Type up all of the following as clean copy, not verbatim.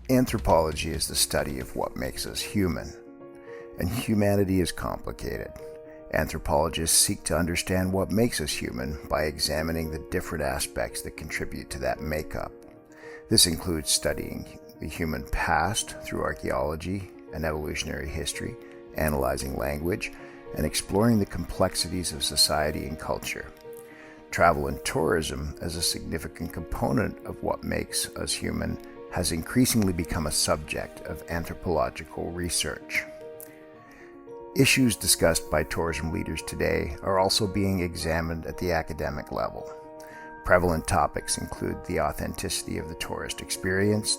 Anthropology is the study of what makes us human, and humanity is complicated. Anthropologists seek to understand what makes us human by examining the different aspects that contribute to that makeup. This includes studying the human past through archaeology and evolutionary history, analyzing language, and exploring the complexities of society and culture. Travel and tourism, as a significant component of what makes us human, has increasingly become a subject of anthropological research. Issues discussed by tourism leaders today are also being examined at the academic level. Prevalent topics include the authenticity of the tourist experience,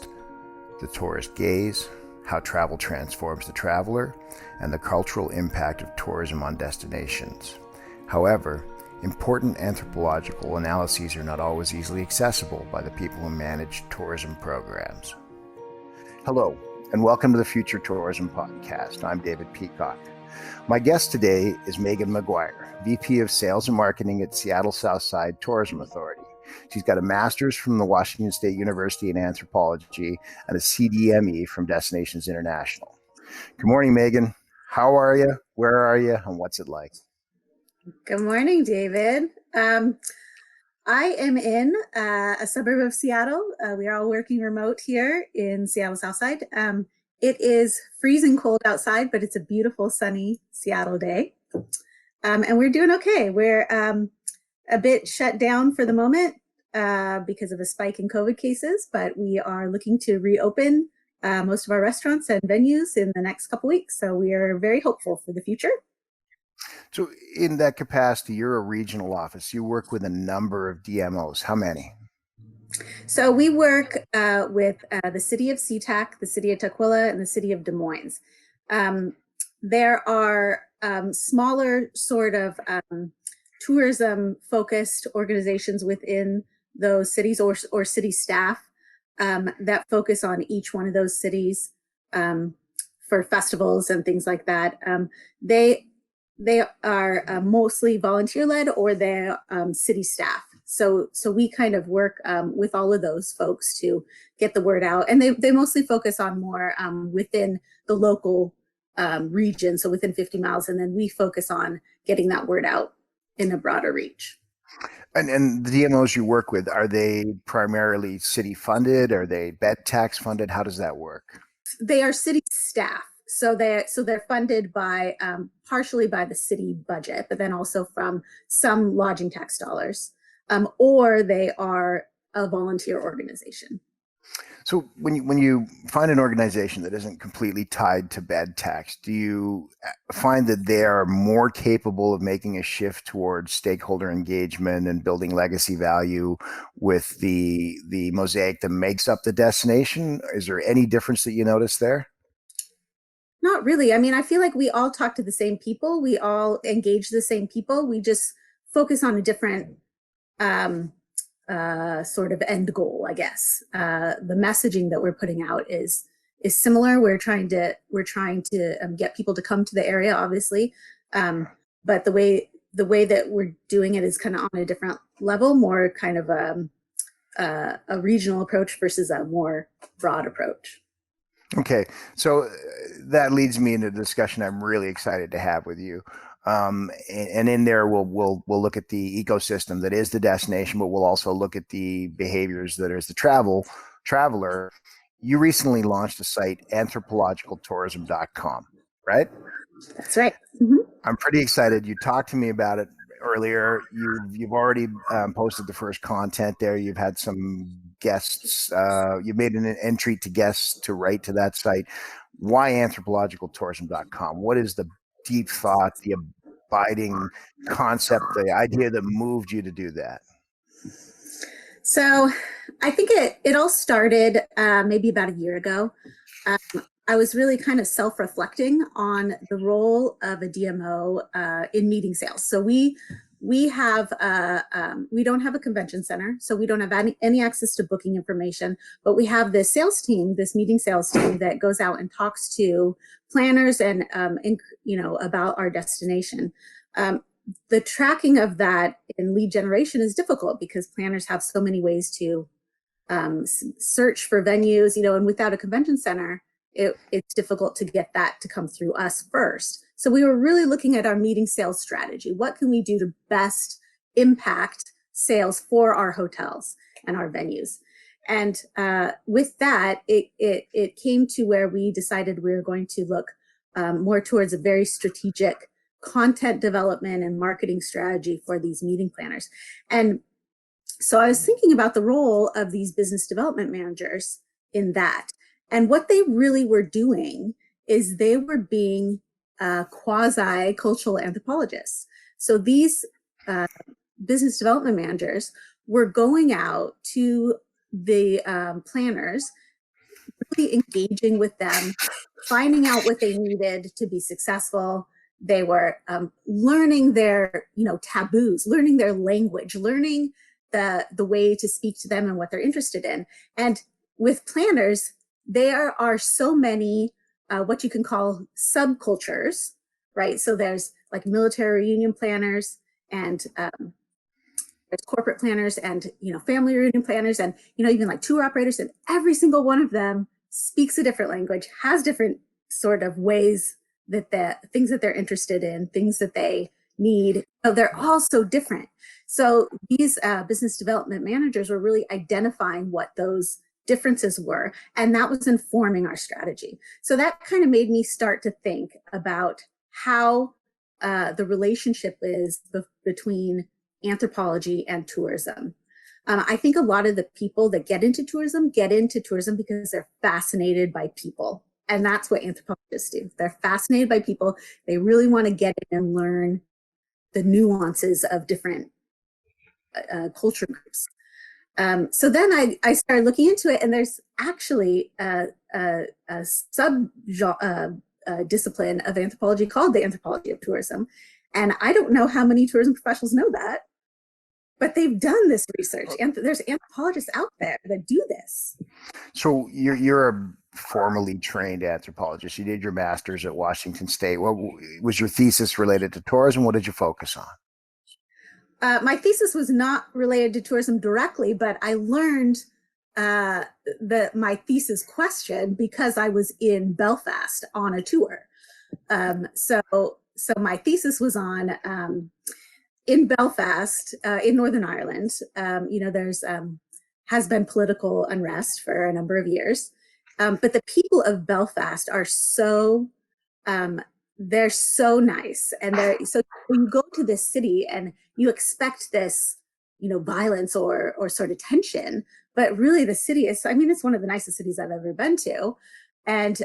the tourist gaze, how travel transforms the traveler, and the cultural impact of tourism on destinations. However, important anthropological analyses are not always easily accessible by the people who manage tourism programs. Hello, and welcome to the Future Tourism Podcast. I'm David Peacock. My guest today is Meagan McGuire, VP of Sales and Marketing at Seattle Southside Tourism Authority. She's got a master's from the Washington State University in Anthropology and a CDME from Destinations International. Good morning, Meagan. How are you? Where are you? And what's it like? Good morning, David. I am in a suburb of Seattle. We are all working remote here in Seattle Southside. It is freezing cold outside, but it's a beautiful sunny Seattle day. And we're doing okay. We're a bit shut down for the moment because of a spike in COVID cases, but we are looking to reopen most of our restaurants and venues in the next couple weeks. So we are very hopeful for the future. So in that capacity, you're a regional office. You work with a number of DMOs. How many? So we work with the city of SeaTac, the city of Tukwila, and the city of Des Moines. There are smaller sort of tourism-focused organizations within those cities or city staff that focus on each one of those cities for festivals and things like that. They are mostly volunteer-led or they're city staff. So we kind of work with all of those folks to get the word out. And they mostly focus on more within the local region, so within 50 miles. And then we focus on getting that word out in a broader reach. And the DMOs you work with, are they primarily city funded? Are they bed tax funded? How does that work? They are city staff. So they're funded by partially by the city budget, but then also from some lodging tax dollars, or they are a volunteer organization. So when you find an organization that isn't completely tied to bed tax, do you find that they are more capable of making a shift towards stakeholder engagement and building legacy value with the mosaic that makes up the destination? Is there any difference that you notice there? Not really. I mean, I feel like we all talk to the same people. We all engage the same people. We just focus on a different sort of end goal, I guess. The messaging that we're putting out is similar. We're trying to get people to come to the area, obviously, but the way that we're doing it is kind of on a different level, more kind of a regional approach versus a more broad approach. Okay, so that leads me into a discussion I'm really excited to have with you. And in there, we'll look at the ecosystem that is the destination, but we'll also look at the behaviors that is the traveler. You recently launched a site, anthropologicaltourism.com, right? That's right. Mm-hmm. I'm pretty excited. You talked to me about it earlier. You've already posted the first content there. You've had some guests. You've made an entry to guests to write to that site. Why anthropologicaltourism.com? What is the deep thought, the abiding concept, the idea that moved you to do that? So I think it all started maybe about a year ago. I was really kind of self-reflecting on the role of a DMO in meeting sales. So we have we don't have a convention center, so we don't have any access to booking information, but we have this sales team, this meeting sales team that goes out and talks to planners and about our destination. The tracking of that in lead generation is difficult because planners have so many ways to search for venues, and without a convention center, it's difficult to get that to come through us first. So we were really looking at our meeting sales strategy. What can we do to best impact sales for our hotels and our venues? And with that, it came to where we decided we were going to look more towards a very strategic content development and marketing strategy for these meeting planners. And so I was thinking about the role of these business development managers in that. And what they really were doing is they were being quasi-cultural anthropologists. So these business development managers were going out to the planners, really engaging with them, finding out what they needed to be successful. They were learning their, taboos, learning their language, learning the way to speak to them and what they're interested in. And with planners, there are so many what you can call subcultures, right? So there's like military reunion planners, and there's corporate planners, and family reunion planners, and even like tour operators, and every single one of them speaks a different language, has different sort of ways that the things that they're interested in, things that they need. So they're all so different. So these business development managers were really identifying what those differences were, and that was informing our strategy. So that kind of made me start to think about how the relationship is between anthropology and tourism. I think a lot of the people that get into tourism because they're fascinated by people. And that's what anthropologists do. They're fascinated by people. They really want to get in and learn the nuances of different culture groups. So then I started looking into it, and there's actually a sub discipline of anthropology called the anthropology of tourism. And I don't know how many tourism professionals know that, but they've done this research. And there's anthropologists out there that do this. So you're a formally trained anthropologist. You did your master's at Washington State. What was your thesis related to tourism? What did you focus on? My thesis was not related to tourism directly, but I learned my thesis question because I was in Belfast on a tour. So my thesis was on in Belfast, in Northern Ireland. There's has been political unrest for a number of years, but the people of Belfast are so they're so nice, and so when you go to this city and you expect this, violence or sort of tension, but really the city is, it's one of the nicest cities I've ever been to, and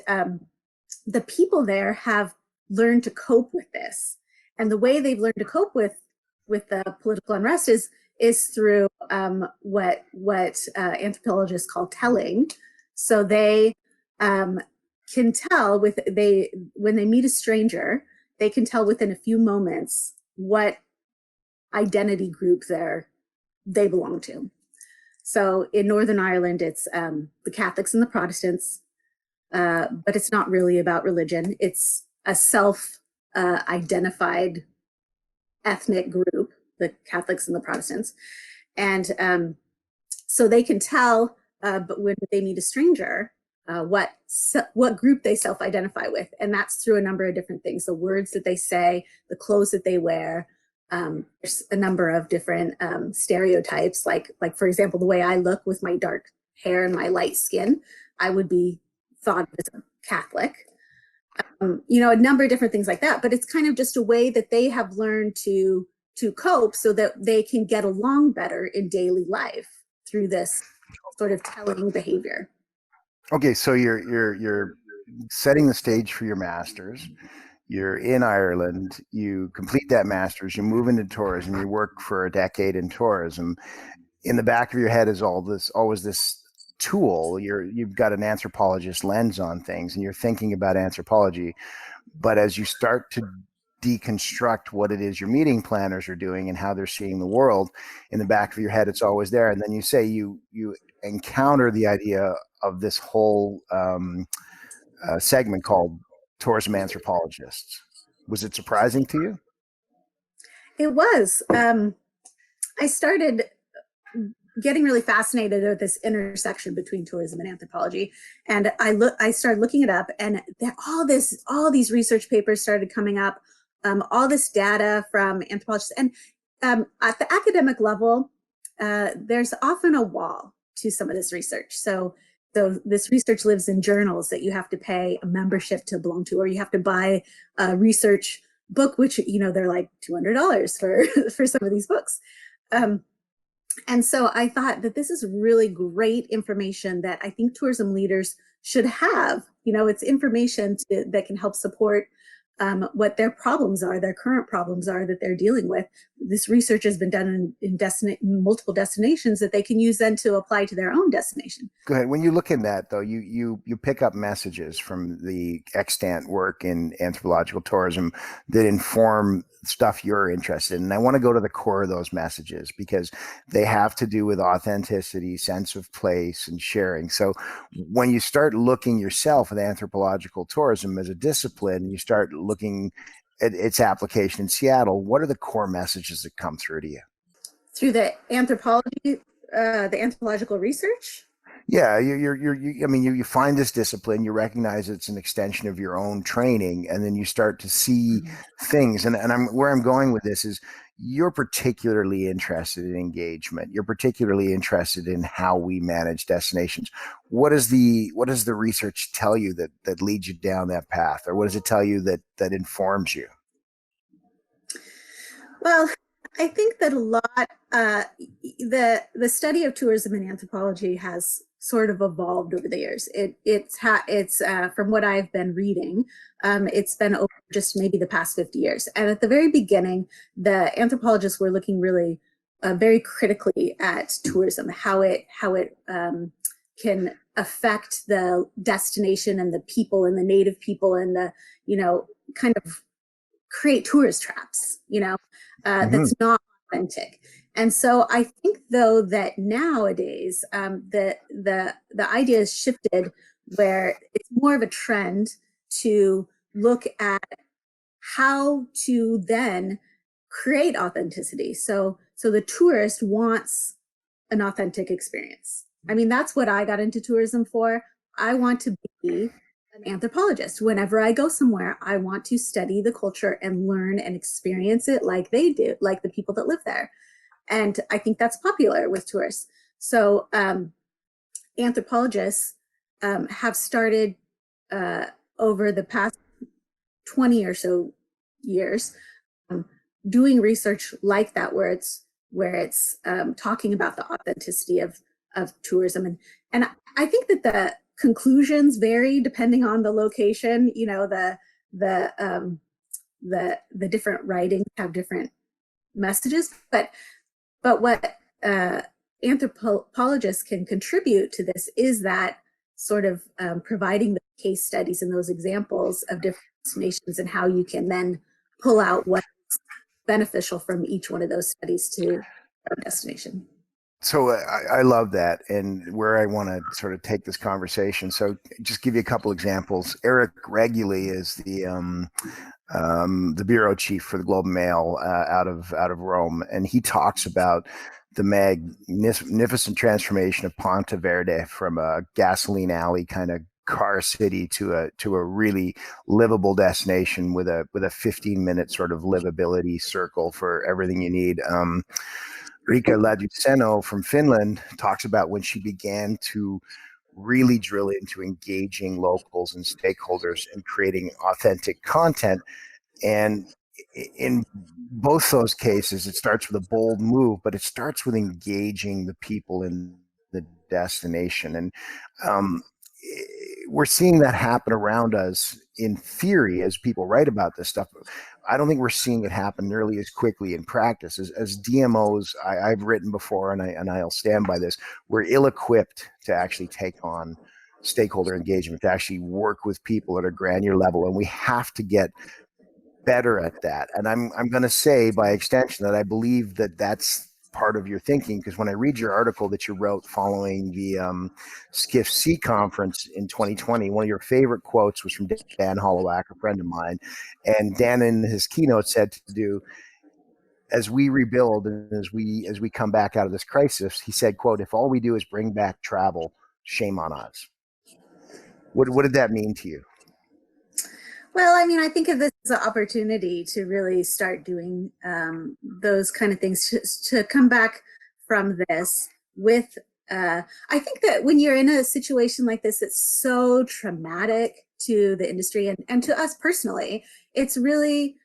the people there have learned to cope with this, and the way they've learned to cope with the political unrest is through what anthropologists call telling. So they can tell when they meet a stranger, they can tell within a few moments what identity group they belong to. So in Northern Ireland, it's the Catholics and the Protestants, but it's not really about religion. It's a self-identified ethnic group, the Catholics and the Protestants. And so they can tell, but when they meet a stranger, what group they self-identify with. And that's through a number of different things: the words that they say, the clothes that they wear. There's a number of different stereotypes, like for example, the way I look with my dark hair and my light skin, I would be thought of as a Catholic. A number of different things like that. But it's kind of just a way that they have learned to cope so that they can get along better in daily life through this sort of telling behavior. Okay, so you're setting the stage for your master's. You're in Ireland. You complete that master's. You move into tourism. You work for a decade in tourism. In the back of your head is always this tool. You've got an anthropologist lens on things, and you're thinking about anthropology. But as you start to deconstruct what it is your meeting planners are doing and how they're seeing the world, in the back of your head, it's always there. And then you say you encounter the idea of this whole segment called tourism anthropologists. Was it surprising to you? It was. I started getting really fascinated with this intersection between tourism and anthropology. And I started looking it up, and all these research papers started coming up, all this data from anthropologists. And at the academic level, there's often a wall to some of this research. So this research lives in journals that you have to pay a membership to belong to, or you have to buy a research book, which, they're like $200 for some of these books. And so I thought that this is really great information that I think tourism leaders should have. It's information that can help support what their problems are, their current problems are that they're dealing with. This research has been done in multiple destinations that they can use then to apply to their own destination. Go ahead. When you look in that, though, you pick up messages from the extant work in anthropological tourism that inform stuff you're interested in. And I want to go to the core of those messages because they have to do with authenticity, sense of place, and sharing. So when you start looking yourself at anthropological tourism as a discipline, you start looking at its application in Seattle, what are the core messages that come through to you? Through the anthropology, the anthropological research? Yeah, you find this discipline, you recognize it's an extension of your own training, and then you start to see things. And where I'm going with this is you're particularly interested in engagement. You're particularly interested in how we manage destinations. What does the research tell you that leads you down that path, or what does it tell you that informs you? Well, I think that a lot, the study of tourism and anthropology has sort of evolved over the years. It's from what I've been reading, it's been over just maybe the past 50 years. And at the very beginning, the anthropologists were looking really very critically at tourism, how it can affect the destination and the people and the native people, and the kind of create tourist traps, that's not authentic. And so I think, though, that nowadays the idea has shifted, where it's more of a trend to look at how to then create authenticity. So the tourist wants an authentic experience. I mean, that's what I got into tourism for. I want to be an anthropologist. Whenever I go somewhere, I want to study the culture and learn and experience it like they do, like the people that live there. And I think that's popular with tourists. So anthropologists have started over the past 20 or so years doing research like that, where it's talking about the authenticity of tourism. And I think that the conclusions vary depending on the location. The different writings have different messages, but what anthropologists can contribute to this is that sort of providing the case studies and those examples of different destinations, and how you can then pull out what's beneficial from each one of those studies to our destination. So I love that, and where I want to sort of take this conversation. So just give you a couple examples. Eric Reguli is the bureau chief for the Globe and Mail out of Rome, and he talks about the magnificent transformation of Ponte Verde from a gasoline alley kind of car city to a really livable destination with a 15-minute sort of livability circle for everything you need. Riikka Laduseno from Finland talks about when she began to really drill into engaging locals and stakeholders and creating authentic content. And in both those cases, it starts with a bold move, but it starts with engaging the people in the destination. And we're seeing that happen around us in theory as people write about this stuff. I don't think we're seeing it happen nearly as quickly in practice. As DMOs, I've written before, and I'll stand by this, we're ill-equipped to actually take on stakeholder engagement, to actually work with people at a granular level, and we have to get better at that. And I'm going to say, by extension, that I believe that that's part of your thinking, because when I read your article that you wrote following the SCIF-C conference in 2020, one of your favorite quotes was from Dan Hollowak, a friend of mine. And Dan, in his keynote, said to do as we rebuild and as we come back out of this crisis, he said, quote, if all we do is bring back travel, shame on us. What did that mean to you? Well, I mean, I think of this as an opportunity to really start doing those kind of things, to come back from this with, I think that when you're in a situation like this, it's so traumatic to the industry and to us personally. It's really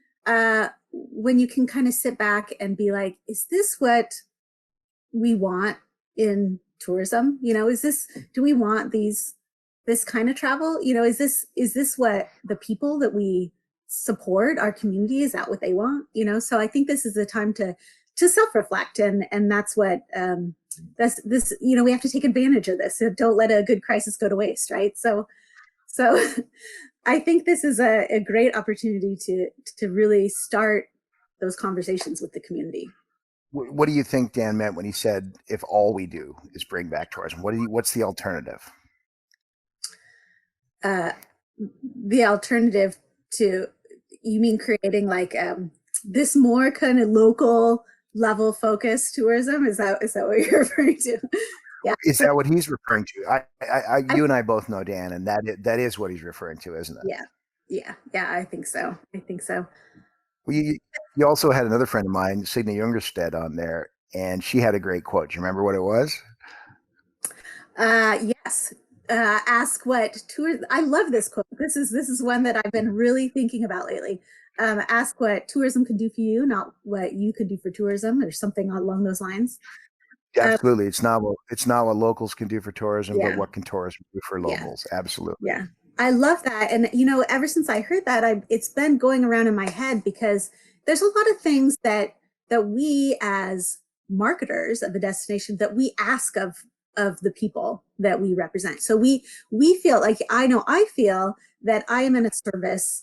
when you can kind of sit back and be like, is this what we want in tourism? Do we want this kind of travel? Is this what the people that we support, our community, is that what they want? So I think this is the time to self-reflect, and that's what that's this. We have to take advantage of this. So don't let a good crisis go to waste, right? So I think this is a great opportunity to really start those conversations with the community. What do you think Dan meant when he said, if all we do is bring back tourism? What's the alternative? The alternative to, you mean creating like this more kind of local level focused tourism? Is that what you're referring to? Yeah. Is that what he's referring to? You and I both know Dan, and that is what he's referring to, isn't it? Yeah. I think so. Well, you also had another friend of mine, Signe Jungerstedt, on there, and she had a great quote. Do you remember what it was? Yes. Ask what tours. I love this quote. This is one that I've been really thinking about lately. Ask what tourism can do for you, not what you could do for tourism, or something along those lines. Absolutely. It's not what locals can do for tourism, Yeah. but what can tourism do for locals? Yeah. Absolutely. Yeah. I love that. And, ever since I heard that, it's been going around in my head, because there's a lot of things that we as marketers of the destination, that we ask of the people that we represent. So we feel like, I feel that I am in a service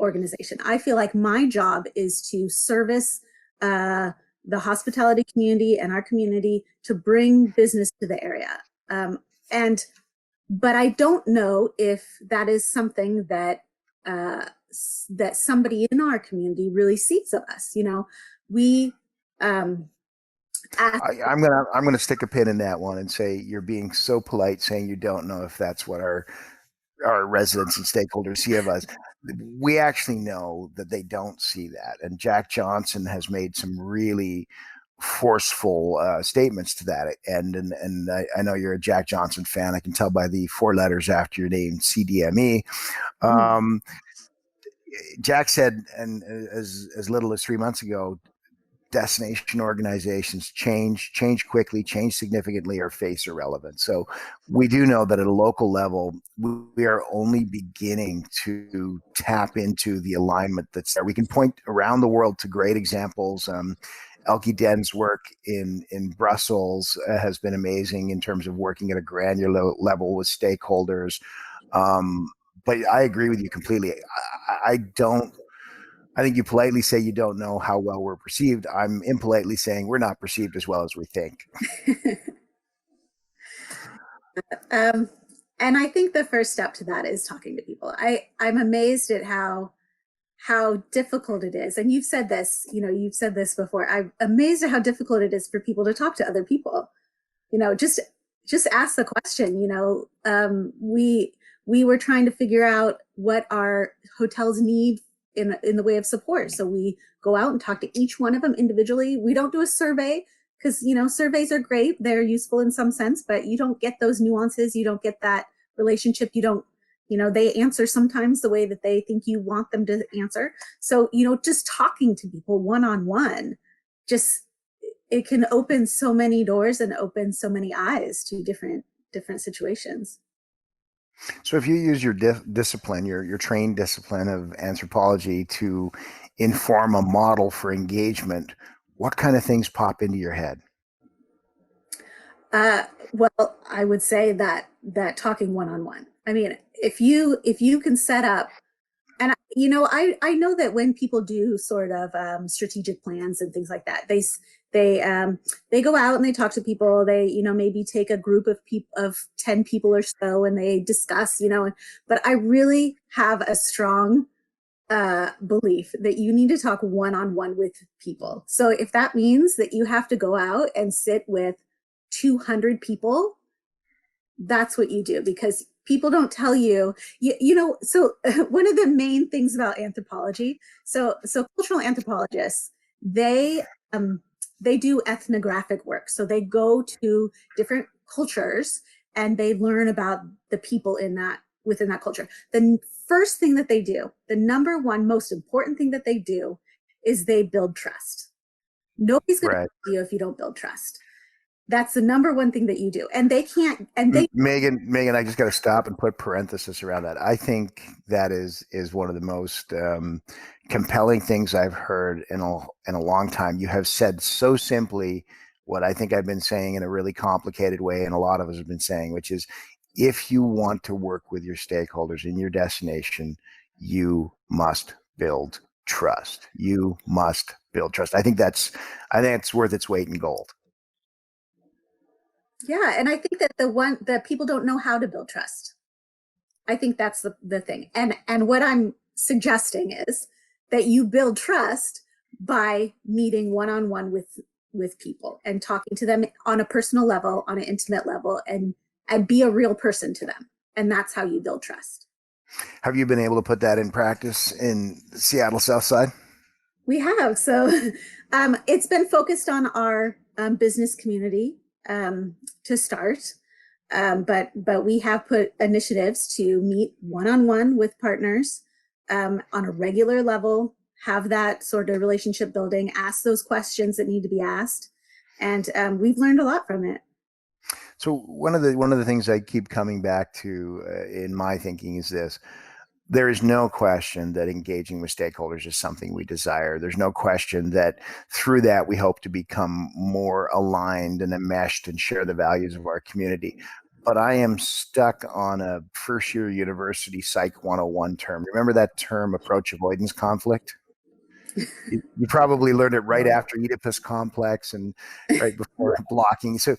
organization. I feel like my job is to service the hospitality community and our community, to bring business to the area. But I don't know if that is something that that somebody in our community really sees of us. We I'm gonna stick a pin in that one and say you're being so polite, saying you don't know if that's what our residents and stakeholders see of us. We actually know that they don't see that, and Jack Johnson has made some really forceful statements to that. And I know you're a Jack Johnson fan. I can tell by the 4 letters after your name, CDME. Jack said, and as little as 3 months ago, destination organizations change quickly, change significantly, or face irrelevance. So we do know that at a local level, we are only beginning to tap into the alignment that's there. We can point around the world to great examples. Elke Den's work in Brussels has been amazing in terms of working at a granular level with stakeholders. But I agree with you completely. I think you politely say you don't know how well we're perceived. I'm impolitely saying we're not perceived as well as we think. And I think the first step to that is talking to people. I'm amazed at how difficult it is. And you've said this before. I'm amazed at how difficult it is for people to talk to other people. Just ask the question. We were trying to figure out what our hotels need in the way of support. So we go out and talk to each one of them individually. We don't do a survey, because surveys are great, they're useful in some sense, but you don't get those nuances, you don't get that relationship, you don't, they answer sometimes the way that they think you want them to answer. So just talking to people one-on-one, it can open so many doors and open so many eyes to different situations. So if you use your discipline, your trained discipline of anthropology to inform a model for engagement, what kind of things pop into your head? Well, I would say that talking one-on-one. I mean, if you can set up, and I know that when people do sort of strategic plans and things like that, they go out and they talk to people. They maybe take a group of 10 people or so, and they discuss. But I really have a strong belief that you need to talk one-on-one with people. So if that means that you have to go out and sit with 200 people, that's what you do, because people don't tell you, so one of the main things about anthropology, so cultural anthropologists, they they do ethnographic work. So they go to different cultures and they learn about the people in that, within that culture. The first thing that they do, the number one most important thing that they do, is they build trust. Nobody's going to Right. you if you don't build trust. That's the number one thing that you do. And they can't, and they Meagan, I just got to stop and put parenthesis around that. I think that is one of the most compelling things I've heard in a long time. You have said so simply what I think I've been saying in a really complicated way, and a lot of us have been saying, which is, if you want to work with your stakeholders in your destination, you must build trust. You must build trust. I think it's worth its weight in gold. Yeah, and I think that the people don't know how to build trust. I think that's the thing. And what I'm suggesting is that you build trust by meeting one-on-one with people and talking to them on a personal level, on an intimate level, and be a real person to them. And that's how you build trust. Have you been able to put that in practice in Seattle Southside? We have. So it's been focused on our business community to start. But we have put initiatives to meet one-on-one with partners on a regular level, have that sort of relationship building, ask those questions that need to be asked. And we've learned a lot from it. So one of the things I keep coming back to in my thinking is this: there is no question that engaging with stakeholders is something we desire. There's no question that through that we hope to become more aligned and enmeshed and share the values of our community. But I am stuck on a first year university Psych 101 term. Remember that term, approach avoidance conflict? You probably learned it right after Oedipus complex and right before blocking. So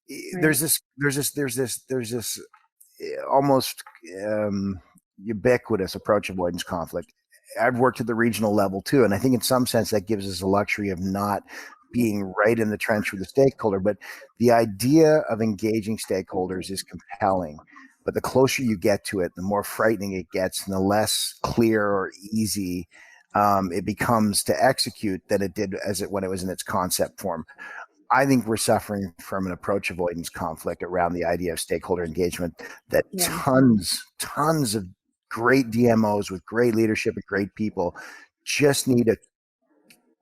Right. there's this almost ubiquitous approach avoidance conflict. I've worked at the regional level too, and I think in some sense that gives us the luxury of not being right in the trench with the stakeholder. But the idea of engaging stakeholders is compelling. But the closer you get to it, the more frightening it gets, and the less clear or easy it becomes to execute than it did when it was in its concept form. I think we're suffering from an approach avoidance conflict around the idea of stakeholder engagement that tons of great DMOs with great leadership and great people just need a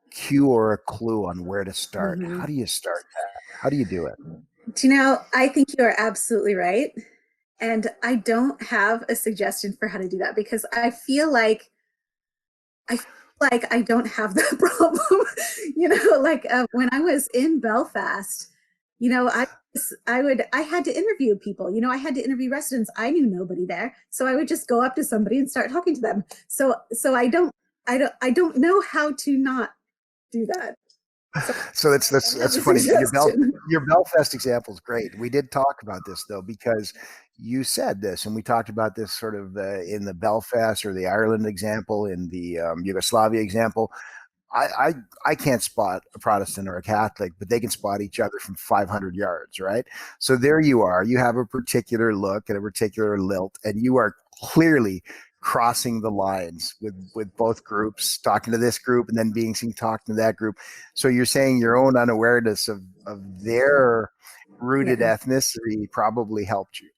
cue or a clue on where to start. Mm-hmm. How do you start that? How do you do it? I think you are absolutely right. And I don't have a suggestion for how to do that, because I feel like I don't have that problem. When I was in Belfast, I had to interview people. I had to interview residents. I knew nobody there, so I would just go up to somebody and start talking to them. So I don't know how to not do that. So that's funny. Your Belfast example is great. We did talk about this though, because you said this, and we talked about this sort of in the Belfast or the Ireland example, in the Yugoslavia example. I can't spot a Protestant or a Catholic, but they can spot each other from 500 yards, right? So there you are. You have a particular look and a particular lilt, and you are clearly crossing the lines with both groups, talking to this group and then being seen talking to that group. So you're saying your own unawareness of their rooted ethnicity probably helped you.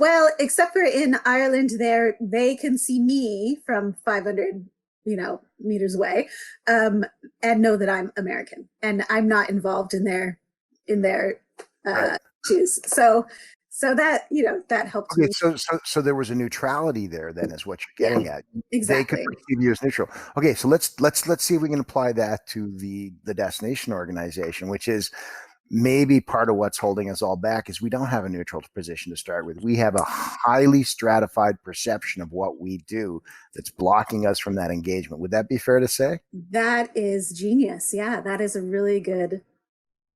Well, except for in Ireland, they can see me from 500 meters away, and know that I'm American and I'm not involved in their Right. issues. So that that helped me. So there was a neutrality there, then, is what you're getting at. Exactly. They could perceive you as neutral. Okay, so let's see if we can apply that to the destination organization, which is maybe part of what's holding us all back. Is we don't have a neutral position to start with. We have a highly stratified perception of what we do that's blocking us from that engagement. Would that be fair to say? That is genius. Yeah, that is a really good.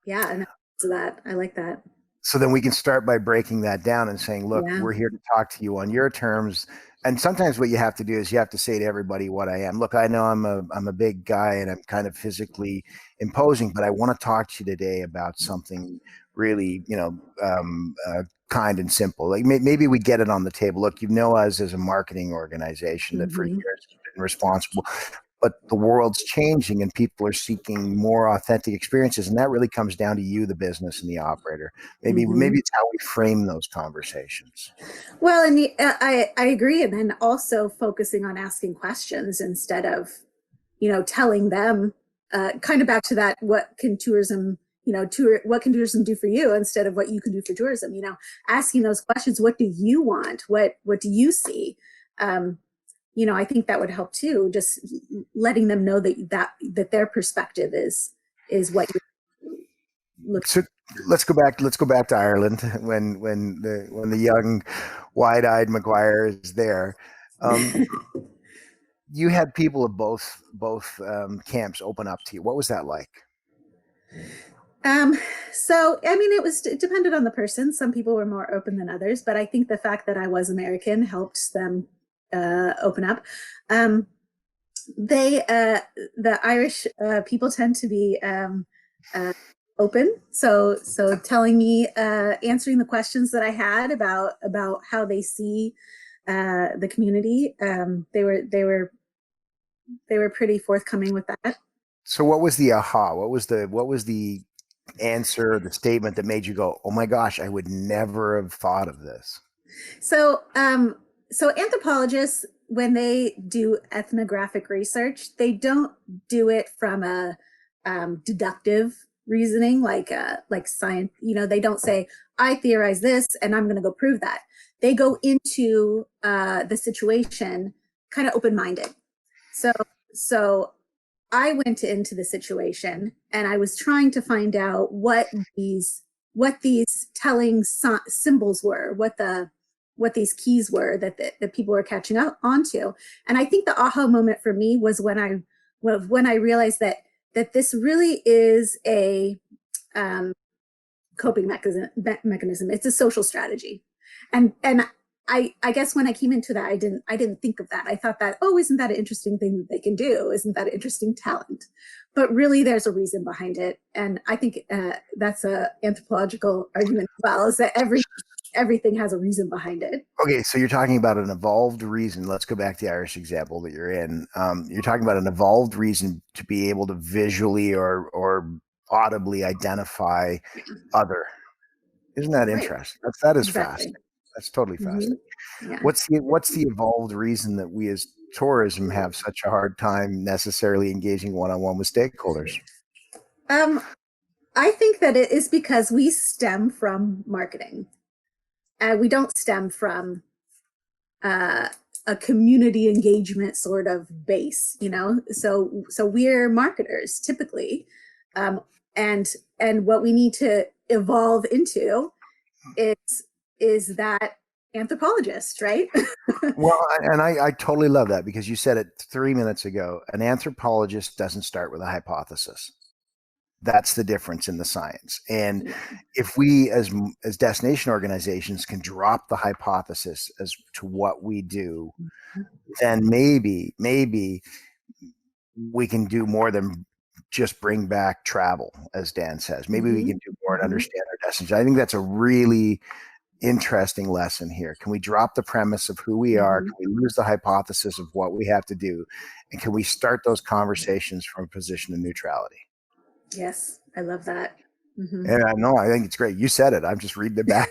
Yeah, and so that I like that. So then we can start by breaking that down and saying, look, Yeah. we're here to talk to you on your terms. And sometimes what you have to do is you have to say to everybody what I am. Look, I know I'm a big guy and I'm kind of physically imposing, but I want to talk to you today about something really, kind and simple. Like maybe we get it on the table. Look, you know us as a marketing organization that for years has been responsible, but the world's changing and people are seeking more authentic experiences, and that really comes down to you, the business and the operator. Maybe it's how we frame those conversations. Well, and I agree. And then also focusing on asking questions instead of, telling them, kind of back to that, what can tourism, what can tourism do for you instead of what you can do for tourism, asking those questions. What do you want? What do you see? I think that would help too. Just letting them know that their perspective is what you're looking. So let's go back. Let's go back to Ireland when the young, wide-eyed McGuire is there. You had people of both camps open up to you. What was that like? So I mean, it depended on the person. Some people were more open than others, but I think the fact that I was American helped them open up. The Irish people tend to be open. So telling me, answering the questions that I had about how they see the community. They were pretty forthcoming with that. So what was the aha? What was the answer, the statement that made you go, "Oh my gosh, I would never have thought of this"? So anthropologists, when they do ethnographic research, they don't do it from a deductive reasoning like science. They don't say, I theorize this and I'm going to go prove that. They go into the situation kind of open-minded. So I went into the situation and I was trying to find out what these telling symbols were, what these keys were that people were catching up onto. And I think the aha moment for me was when I realized that this really is a coping mechanism. It's a social strategy. And I guess when I came into that, I didn't think of that. I thought that, oh, isn't that an interesting thing that they can do? Isn't that an interesting talent? But really, there's a reason behind it. And I think that's a anthropological argument as well, is that everything has a reason behind it. Okay, so you're talking about an evolved reason. Let's go back to the Irish example that you're in. You're talking about an evolved reason to be able to visually or audibly identify other. Isn't that interesting? That is fascinating. That's totally fascinating. Yeah. What's the evolved reason that we as tourism have such a hard time necessarily engaging one-on-one with stakeholders? I think that it is because we stem from marketing. We don't stem from a community engagement sort of base, So we're marketers typically, and what we need to evolve into is that anthropologist, right? Well, and I totally love that because you said it 3 minutes ago. An anthropologist doesn't start with a hypothesis. That's the difference in the science. And if we as destination organizations can drop the hypothesis as to what we do, then maybe we can do more than just bring back travel, as Dan says. Maybe we can do more and understand our destination. I think that's a really interesting lesson here. Can we drop the premise of who we are? Can we lose the hypothesis of what we have to do? And can we start those conversations from a position of neutrality? Yes, I love that. And I know, I think it's great. You said it. I'm just reading it back.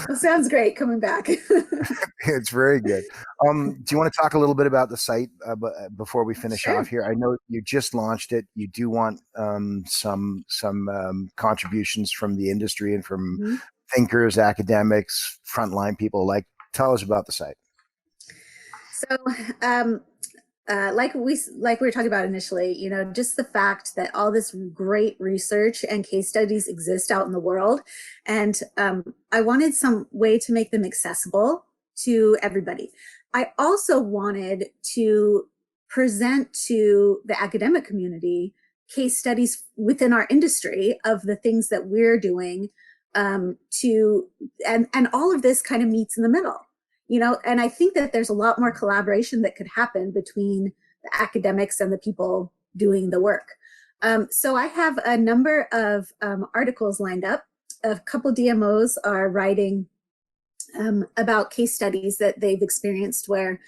Well, sounds great coming back. It's very good. Do you want to talk a little bit about the site before we finish off here? I know you just launched it. You do want some contributions from the industry and from thinkers, academics, frontline people. Tell us about the site. So, like we were talking about initially, just the fact that all this great research and case studies exist out in the world, and I wanted some way to make them accessible to everybody. I also wanted to present to the academic community case studies within our industry of the things that we're doing and all of this kind of meets in the middle, and I think that there's a lot more collaboration that could happen between the academics and the people doing the work. So I have a number of articles lined up. A couple DMOs are writing about case studies that they've experienced where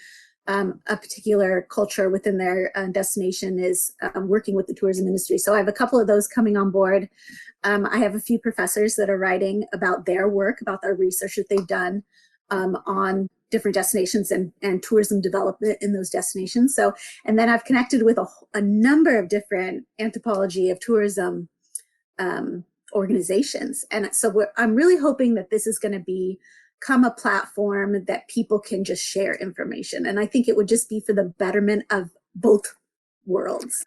a particular culture within their destination is working with the tourism industry. So I have a couple of those coming on board. I have a few professors that are writing about their work, about their research that they've done on different destinations and tourism development in those destinations. So, and then I've connected with a number of different anthropology of tourism organizations. And so I'm really hoping that this is going to become a platform that people can just share information. And I think it would just be for the betterment of both worlds.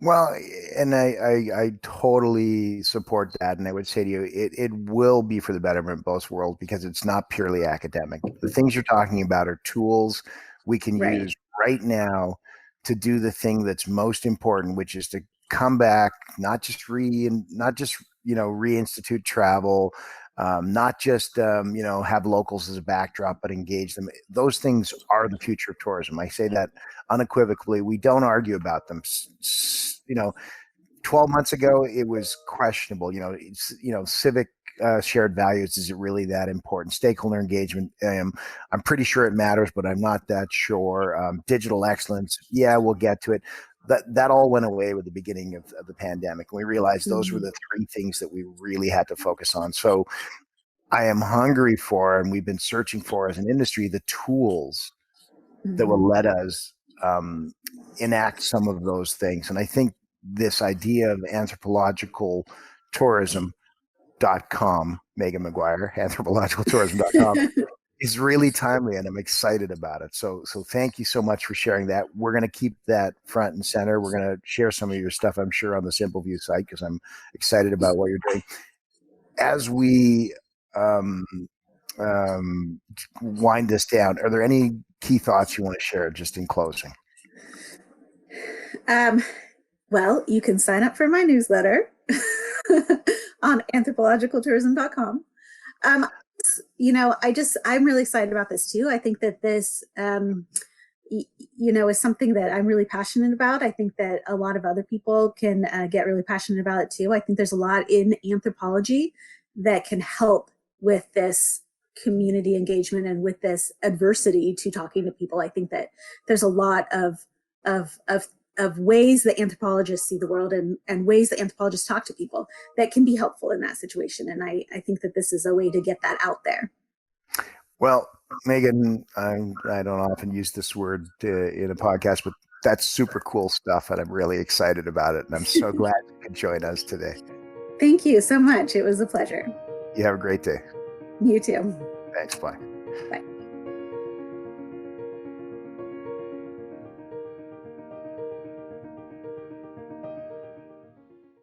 Well, and I totally support that. And I would say to you, it will be for the betterment of both worlds because it's not purely academic. The things you're talking about are tools we can use right now to do the thing that's most important, which is to come back, not just reinstitute travel, not just have locals as a backdrop, but engage them. Those things are the future of tourism. I say that unequivocally. We don't argue about them. 12 months ago, it was questionable. Civic shared values, is it really that important? Stakeholder engagement, I'm pretty sure it matters, but I'm not that sure. Digital excellence, yeah, we'll get to it. That all went away with the beginning of the pandemic. We realized those were the three things that we really had to focus on. So I am hungry for, and we've been searching for as an industry, the tools that will let us enact some of those things. And I think this idea of anthropological tourism.com, Meagan McGuire, anthropologicaltourism.com, is really timely, and I'm excited about it. So thank you so much for sharing that. We're going to keep that front and center. We're going to share some of your stuff, I'm sure, on the Simple View site because I'm excited about what you're doing. As we wind this down, are there any key thoughts you want to share just in closing? Well, you can sign up for my newsletter on anthropologicaltourism.com. I'm really excited about this too. I think that this, is something that I'm really passionate about. I think that a lot of other people can get really passionate about it too. I think there's a lot in anthropology that can help with this community engagement and with this adversity to talking to people. I think that there's a lot of ways that anthropologists see the world and ways that anthropologists talk to people that can be helpful in that situation. And I think that this is a way to get that out there. Well, Meagan, I don't often use this word in a podcast, but that's super cool stuff. And I'm really excited about it. And I'm so glad you could join us today. Thank you so much. It was a pleasure. You have a great day. You too. Thanks. Bye. Bye.